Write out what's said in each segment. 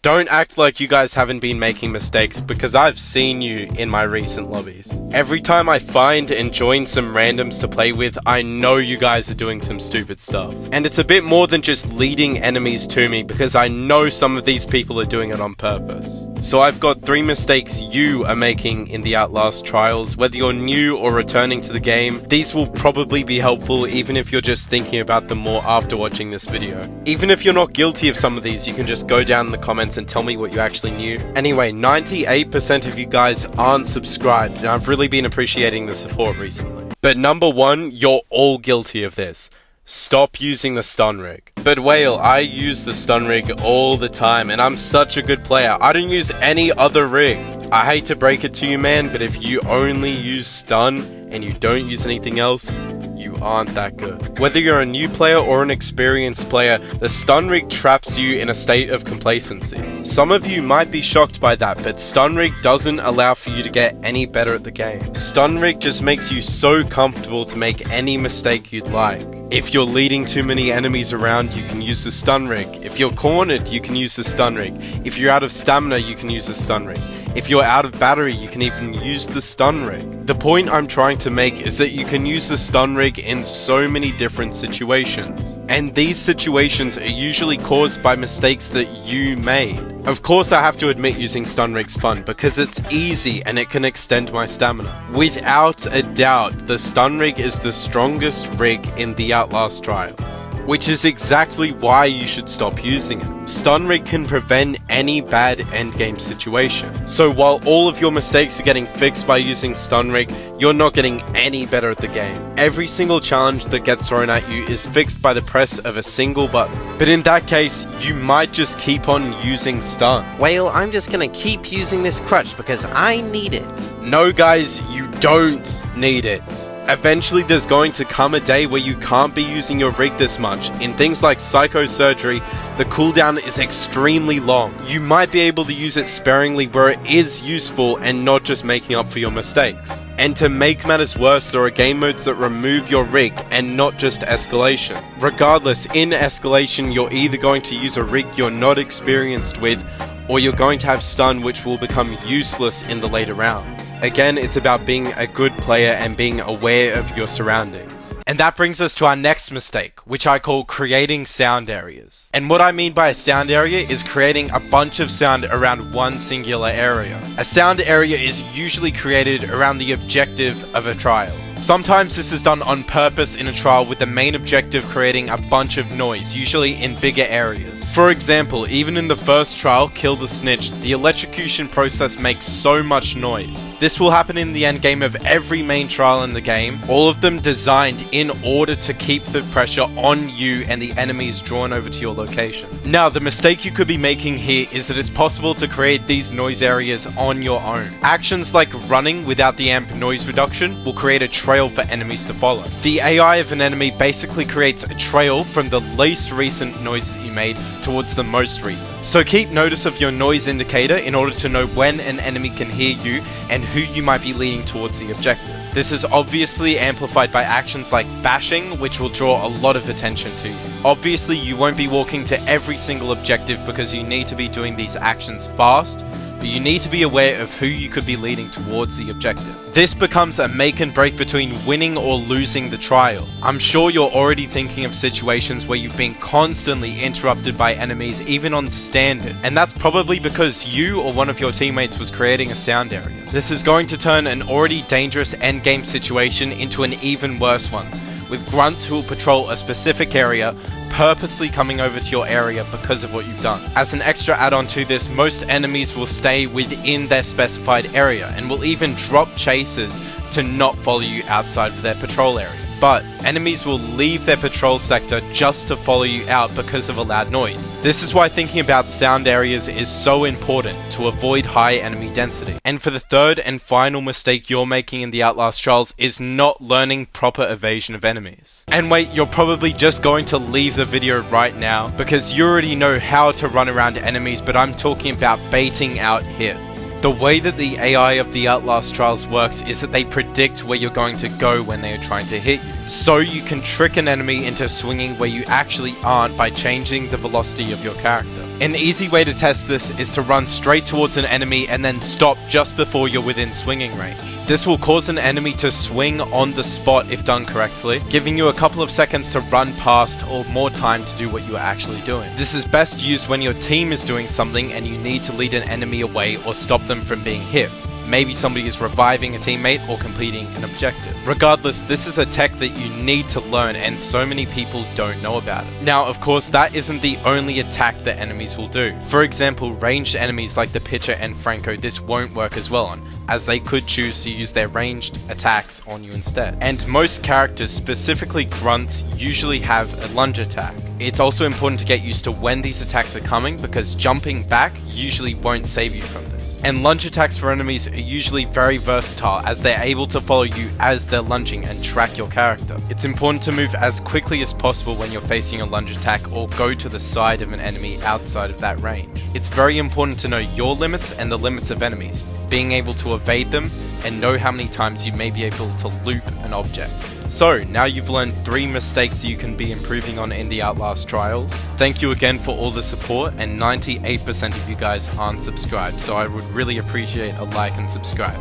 Don't act like you guys haven't been making mistakes, because I've seen you in my recent lobbies. Every time I find and join some randoms to play with, I know you guys are doing some stupid stuff. And it's a bit more than just leading enemies to me, because I know some of these people are doing it on purpose. So I've got 3 mistakes you are making in the Outlast trials. Whether you're new or returning to the game, these will probably be helpful even if you're just thinking about them more after watching this video. Even if you're not guilty of some of these, you can just go down in the comments and tell me what you actually knew. Anyway, 98% of you guys aren't subscribed, and I've really been appreciating the support recently. But number 1, you're all guilty of this. Stop using the stun rig. But Whale, I use the stun rig all the time, and I'm such a good player. I don't use any other rig. I hate to break it to you, man, but if you only use stun and you don't use anything else, you aren't that good. Whether you're a new player or an experienced player, the stun rig traps you in a state of complacency. Some of you might be shocked by that, but stun rig doesn't allow for you to get any better at the game. Stun rig just makes you so comfortable to make any mistake you'd like. If you're leading too many enemies around, you can use the stun rig. If you're cornered, you can use the stun rig. If you're out of stamina, you can use the stun rig. If you're out of battery, you can even use the stun rig. The point I'm trying to make is that you can use the stun rig in so many different situations. And these situations are usually caused by mistakes that you made. Of course, I have to admit using stun rig's fun because it's easy and it can extend my stamina. Without a doubt, the stun rig is the strongest rig in the Outlast trials, which is exactly why you should stop using it. Stun rig can prevent any bad endgame situation. So while all of your mistakes are getting fixed by using stun rig, you're not getting any better at the game. Every single challenge that gets thrown at you is fixed by the press of a single button. But in that case, you might just keep on using stun. Well, I'm just gonna keep using this crutch because I need it. No guys, you don't need it. Eventually there's going to come a day where you can't be using your rig this much. In things like psychosurgery, the cooldown is extremely long. You might be able to use it sparingly where it is useful and not just making up for your mistakes. And to make matters worse, there are game modes that remove your rig and not just escalation. Regardless, in escalation you're either going to use a rig you're not experienced with, or you're going to have stun, which will become useless in the later rounds. Again, it's about being a good player and being aware of your surroundings. And that brings us to our next mistake, which I call creating sound areas. And what I mean by a sound area is creating a bunch of sound around one singular area. A sound area is usually created around the objective of a trial. Sometimes this is done on purpose in a trial with the main objective creating a bunch of noise, usually in bigger areas. For example, even in the first trial, Kill the Snitch, the electrocution process makes so much noise. This will happen in the endgame of every main trial in the game, all of them designed in order to keep the pressure on you and the enemies drawn over to your location. Now, the mistake you could be making here is that it's possible to create these noise areas on your own. Actions like running without the amp noise reduction will create a trail for enemies to follow. The AI of an enemy basically creates a trail from the least recent noise that you made towards the most recent. So keep notice of your noise indicator in order to know when an enemy can hear you and who you might be leading towards the objective. This is obviously amplified by actions like bashing, which will draw a lot of attention to you. Obviously, you won't be walking to every single objective because you need to be doing these actions fast, but you need to be aware of who you could be leading towards the objective. This becomes a make and break between winning or losing the trial. I'm sure you're already thinking of situations where you've been constantly interrupted by enemies, even on standard, and that's probably because you or one of your teammates was creating a sound area. This is going to turn an already dangerous endgame situation into an even worse one, with grunts who will patrol a specific area purposely coming over to your area because of what you've done. As an extra add-on to this, most enemies will stay within their specified area and will even drop chasers to not follow you outside of their patrol area. But enemies will leave their patrol sector just to follow you out because of a loud noise. This is why thinking about sound areas is so important to avoid high enemy density. And for the third and final mistake you're making in the Outlast trials is not learning proper evasion of enemies. And wait, you're probably just going to leave the video right now because you already know how to run around enemies, but I'm talking about baiting out hits. The way that the AI of the Outlast trials works is that they predict where you're going to go when they are trying to hit So you can trick an enemy into swinging where you actually aren't by changing the velocity of your character. An easy way to test this is to run straight towards an enemy and then stop just before you're within swinging range. This will cause an enemy to swing on the spot if done correctly, giving you a couple of seconds to run past or more time to do what you are actually doing. This is best used when your team is doing something and you need to lead an enemy away or stop them from being hit. Maybe somebody is reviving a teammate or completing an objective. Regardless, this is a tech that you need to learn and so many people don't know about it. Now, of course, that isn't the only attack that enemies will do. For example, ranged enemies like the Pitcher and Franco, this won't work as well on, as they could choose to use their ranged attacks on you instead. And most characters, specifically grunts, usually have a lunge attack. It's also important to get used to when these attacks are coming because jumping back usually won't save you from this. And lunge attacks for enemies are usually very versatile as they're able to follow you as they're lunging and track your character. It's important to move as quickly as possible when you're facing a lunge attack or go to the side of an enemy outside of that range. It's very important to know your limits and the limits of enemies, being able to evade them and know how many times you may be able to loop an object. So, now you've learned 3 mistakes you can be improving on in the Outlast trials. Thank you again for all the support, and 98% of you guys aren't subscribed, so I would really appreciate a like and subscribe.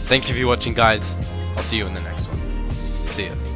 Thank you for watching, guys. I'll see you in the next one. See ya.